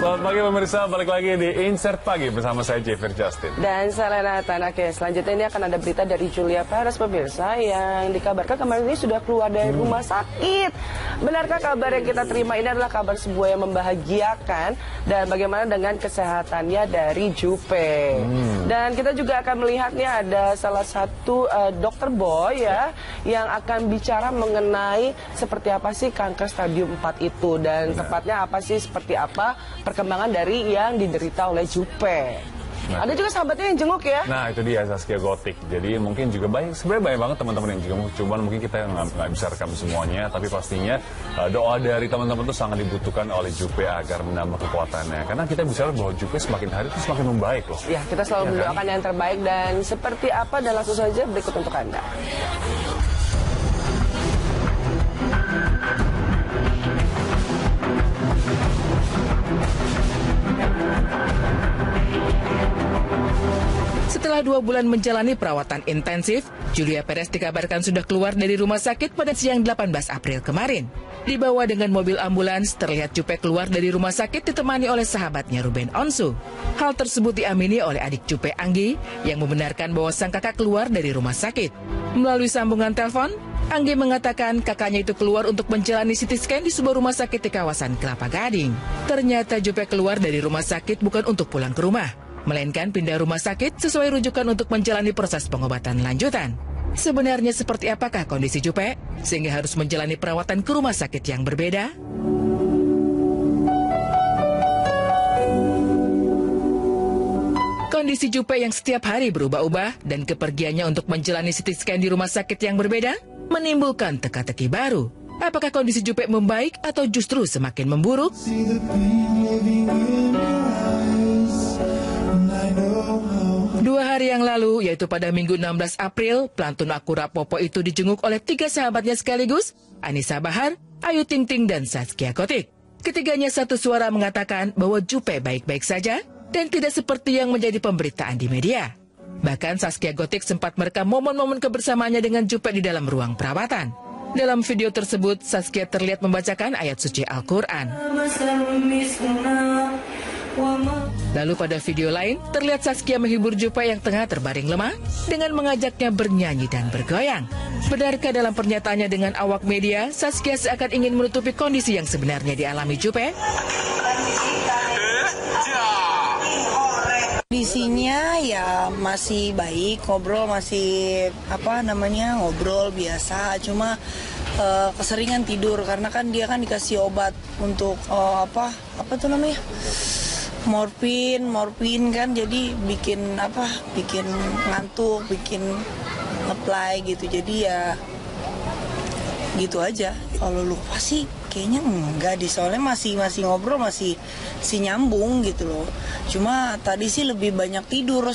Selamat pagi pemirsa, balik lagi di Insert Pagi bersama saya Jeffer Justin. Dan saya Lena Tanake. Selanjutnya ini akan ada berita dari Julia Perez pemirsa yang dikabarkan kemarin ini sudah keluar dari rumah sakit. Benarkah kabar yang kita terima ini adalah kabar sebuah yang membahagiakan dan bagaimana dengan kesehatannya dari Jupe. Dan kita juga akan melihatnya ada salah satu dokter boy ya yang akan bicara mengenai seperti apa sih kanker stadium 4 itu dan tepatnya apa sih seperti apa perkembangan dari yang diderita oleh Jupe. Ada juga sahabatnya yang jenguk ya. Nah itu dia Zaskia Gotik. Jadi mungkin juga sebenarnya banyak banget teman-teman yang jenguk. Cuman mungkin kita nggak bisa rekam semuanya. Tapi pastinya doa dari teman-teman itu sangat dibutuhkan oleh Jupe agar menambah kekuatannya. Karena kita bisa lihat bahwa Jupe semakin hari itu semakin membaik loh. Ya kita selalu mendoakan yang terbaik dan seperti apa dan langsung saja berikut untuk Anda. Setelah 2 bulan menjalani perawatan intensif, Julia Perez dikabarkan sudah keluar dari rumah sakit pada siang 18 April kemarin. Dibawa dengan mobil ambulans, terlihat Jupe keluar dari rumah sakit ditemani oleh sahabatnya Ruben Onsu. Hal tersebut diamini oleh adik Jupe, Anggi, yang membenarkan bahwa sang kakak keluar dari rumah sakit. Melalui sambungan telepon, Anggi mengatakan kakaknya itu keluar untuk menjalani CT scan di sebuah rumah sakit di kawasan Kelapa Gading. Ternyata Jupe keluar dari rumah sakit bukan untuk pulang ke rumah, melainkan pindah rumah sakit sesuai rujukan untuk menjalani proses pengobatan lanjutan. Sebenarnya seperti apakah kondisi Jupe sehingga harus menjalani perawatan ke rumah sakit yang berbeda? Kondisi Jupe yang setiap hari berubah-ubah dan kepergiannya untuk menjalani CT scan di rumah sakit yang berbeda menimbulkan teka-teki baru. Apakah kondisi Jupe membaik atau justru semakin memburuk? Dua hari yang lalu, yaitu pada Minggu 16 April, pelantun Akura Popo itu dijenguk oleh 3 sahabatnya sekaligus, Anissa Bahar, Ayu Ting Ting, dan Zaskia Gotik. Ketiganya satu suara mengatakan bahwa Jupe baik-baik saja dan tidak seperti yang menjadi pemberitaan di media. Bahkan Zaskia Gotik sempat merekam momen-momen kebersamaannya dengan Jupe di dalam ruang perawatan. Dalam video tersebut, Zaskia terlihat membacakan ayat suci Al-Quran. Lalu pada video lain, terlihat Zaskia menghibur Jupe yang tengah terbaring lemah dengan mengajaknya bernyanyi dan bergoyang. Benarkah dalam pernyataannya dengan awak media, Zaskia seakan ingin menutupi kondisi yang sebenarnya dialami Jupe? Kondisinya ya masih baik, ngobrol masih ngobrol biasa, cuma keseringan tidur karena kan dia kan dikasih obat untuk morfin kan, jadi bikin ngantuk, bikin ngeplay gitu, jadi ya gitu aja. Kalau lupa sih kayaknya enggak soalnya masih ngobrol masih nyambung gitu loh. Cuma tadi sih lebih banyak tidur.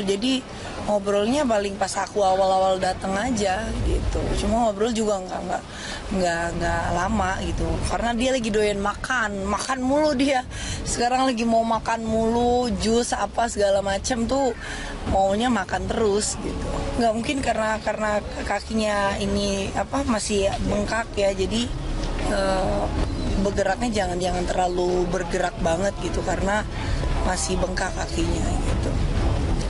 Jadi ngobrolnya paling pas aku awal-awal datang aja gitu. Cuma ngobrol juga nggak lama gitu. Karena dia lagi doyan makan mulu dia. Sekarang lagi mau makan mulu, jus apa segala macam tuh maunya makan terus gitu. Nggak mungkin karena kakinya ini masih bengkak ya, jadi bergeraknya jangan terlalu bergerak banget gitu karena masih bengkak kakinya gitu.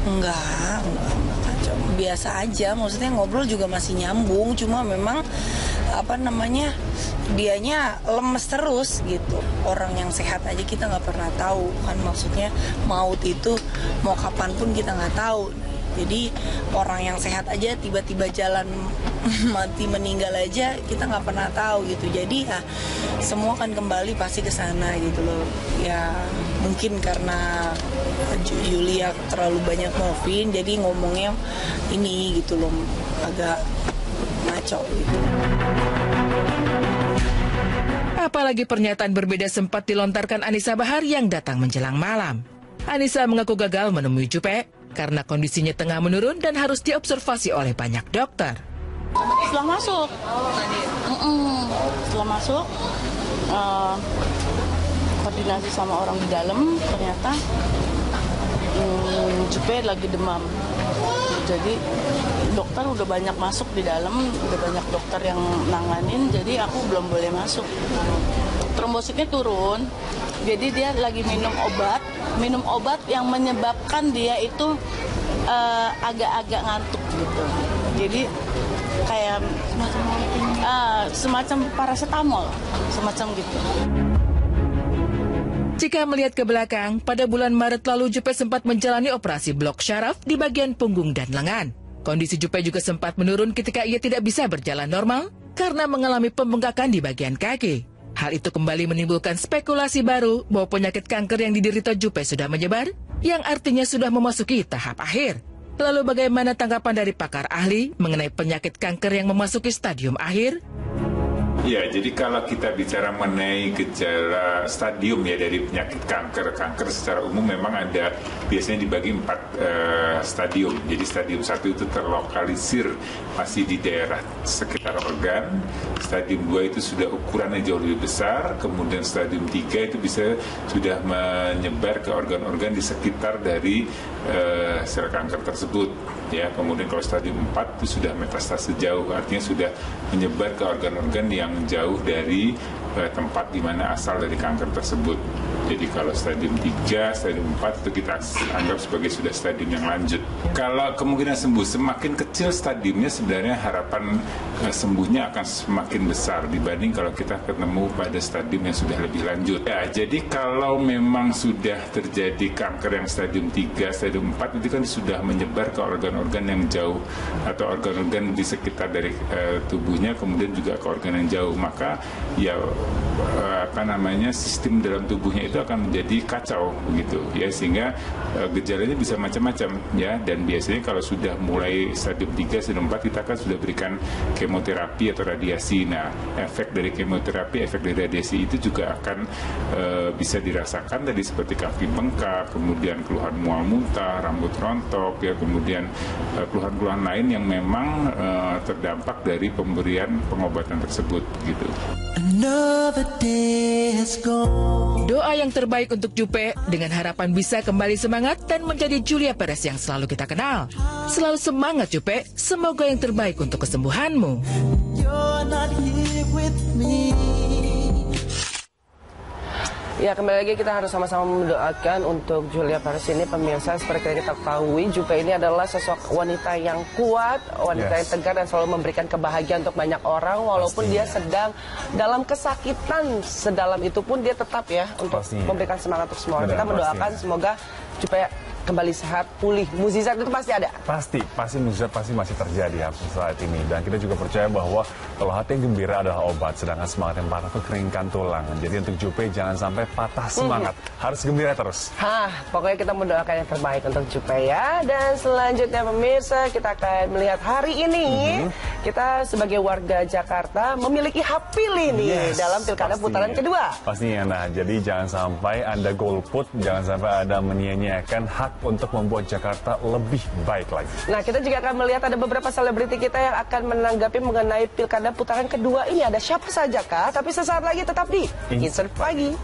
Enggak biasa aja, maksudnya ngobrol juga masih nyambung, cuma memang dianya lemes terus gitu. Orang yang sehat aja kita nggak pernah tahu kan, maksudnya maut itu mau kapanpun kita nggak tahu. Jadi orang yang sehat aja tiba-tiba jalan mati meninggal aja kita nggak pernah tahu gitu. Jadi ya semua kan kembali pasti ke sana gitu loh. Ya mungkin karena Julia terlalu banyak morfin jadi ngomongnya ini gitu loh, agak ngaco gitu. Apalagi pernyataan berbeda sempat dilontarkan Anissa Bahar yang datang menjelang malam. Anissa mengaku gagal menemui Jupe karena kondisinya tengah menurun dan harus diobservasi oleh banyak dokter. Setelah masuk, koordinasi sama orang di dalam, ternyata Jupe lagi demam. Jadi dokter udah banyak masuk di dalam, udah banyak dokter yang nanganin, jadi aku belum boleh masuk. Trombositnya turun, jadi dia lagi minum obat yang menyebabkan dia itu agak-agak ngantuk gitu. Jadi kayak semacam paracetamol, semacam gitu. Jika melihat ke belakang, pada bulan Maret lalu Jupe sempat menjalani operasi blok syaraf di bagian punggung dan lengan. Kondisi Jupe juga sempat menurun ketika ia tidak bisa berjalan normal karena mengalami pembengkakan di bagian kaki. Hal itu kembali menimbulkan spekulasi baru bahwa penyakit kanker yang diderita Jupe sudah menyebar, yang artinya sudah memasuki tahap akhir. Lalu bagaimana tanggapan dari pakar ahli mengenai penyakit kanker yang memasuki stadium akhir? Ya, jadi kalau kita bicara mengenai gejala stadium ya dari penyakit kanker, kanker secara umum memang ada biasanya dibagi 4 stadium. Jadi stadium 1 itu terlokalisir masih di daerah sekitar organ, stadium 2 itu sudah ukurannya jauh lebih besar, kemudian stadium 3 itu bisa sudah menyebar ke organ-organ di sekitar dari sel kanker tersebut. Ya, kemudian kalau stadium 4 itu sudah metastase jauh, artinya sudah menyebar ke organ-organ yang jauh dari tempat di mana asal dari kanker tersebut. Jadi kalau stadium 3, stadium 4 itu kita anggap sebagai sudah stadium yang lanjut. Kalau kemungkinan sembuh, semakin kecil stadiumnya sebenarnya harapan sembuhnya akan semakin besar dibanding kalau kita ketemu pada stadium yang sudah lebih lanjut. Ya, jadi kalau memang sudah terjadi kanker yang stadium 3, stadium 4 itu kan sudah menyebar ke organ-organ yang jauh atau organ-organ di sekitar dari tubuhnya, kemudian juga ke organ yang jauh, maka ya sistem dalam tubuhnya itu akan menjadi kacau begitu ya, sehingga gejalanya bisa macam-macam ya, dan biasanya kalau sudah mulai stadium 3, stadium 4 kita kan sudah berikan kemoterapi atau radiasi. Nah, efek dari kemoterapi, efek dari radiasi itu juga akan bisa dirasakan tadi seperti kaki bengkak, kemudian keluhan mual muntah, rambut rontok ya, kemudian keluhan-keluhan lain yang memang terdampak dari pemberian pengobatan tersebut gitu. Doa yang terbaik untuk Jupe dengan harapan bisa kembali semangat dan menjadi Julia Perez yang selalu kita kenal. Selalu semangat Jupe, semoga yang terbaik untuk kesembuhanmu. Ya, kembali lagi kita harus sama-sama mendoakan untuk Julia Perez ini, pemirsa. Seperti yang kita ketahui, Jupe ini adalah sosok wanita yang kuat, wanita yang tegar dan selalu memberikan kebahagiaan untuk banyak orang. Walaupun dia sedang dalam kesakitan, sedalam itu pun dia tetap ya untuk memberikan semangat untuk semua orang. Kita mendoakan semoga Jupe kembali sehat, pulih. Mukjizat itu pasti ada. Pasti mukjizat pasti masih terjadi saat ini. Dan kita juga percaya bahwa kalau hati yang gembira adalah obat, sedangkan semangat yang patah itu keringkan tulang. Jadi untuk Jupe jangan sampai patah semangat, harus gembira terus. Pokoknya kita mendoakan yang terbaik untuk Jupe ya. Dan selanjutnya pemirsa, kita akan melihat hari ini kita sebagai warga Jakarta memiliki hak pilih nih dalam pilkada putaran kedua. Pastinya. Nah, jadi jangan sampai Anda golput, jangan sampai Anda menyia-nyiakan hak untuk membuat Jakarta lebih baik lagi. Nah, kita juga akan melihat ada beberapa selebriti kita yang akan menanggapi mengenai pilkada putaran kedua ini. Ada siapa saja kah? Tapi sesaat lagi tetap di Insert Pagi.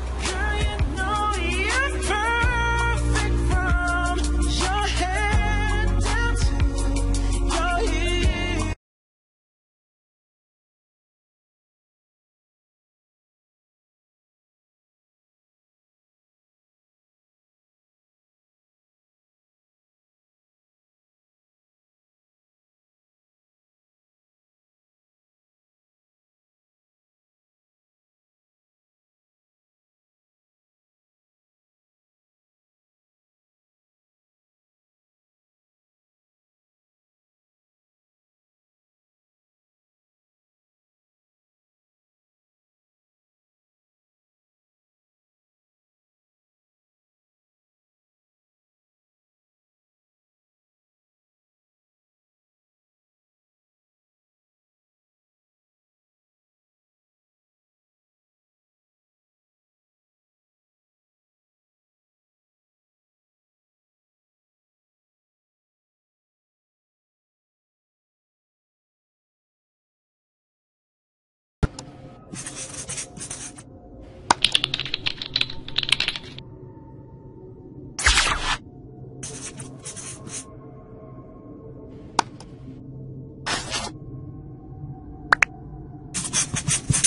ya.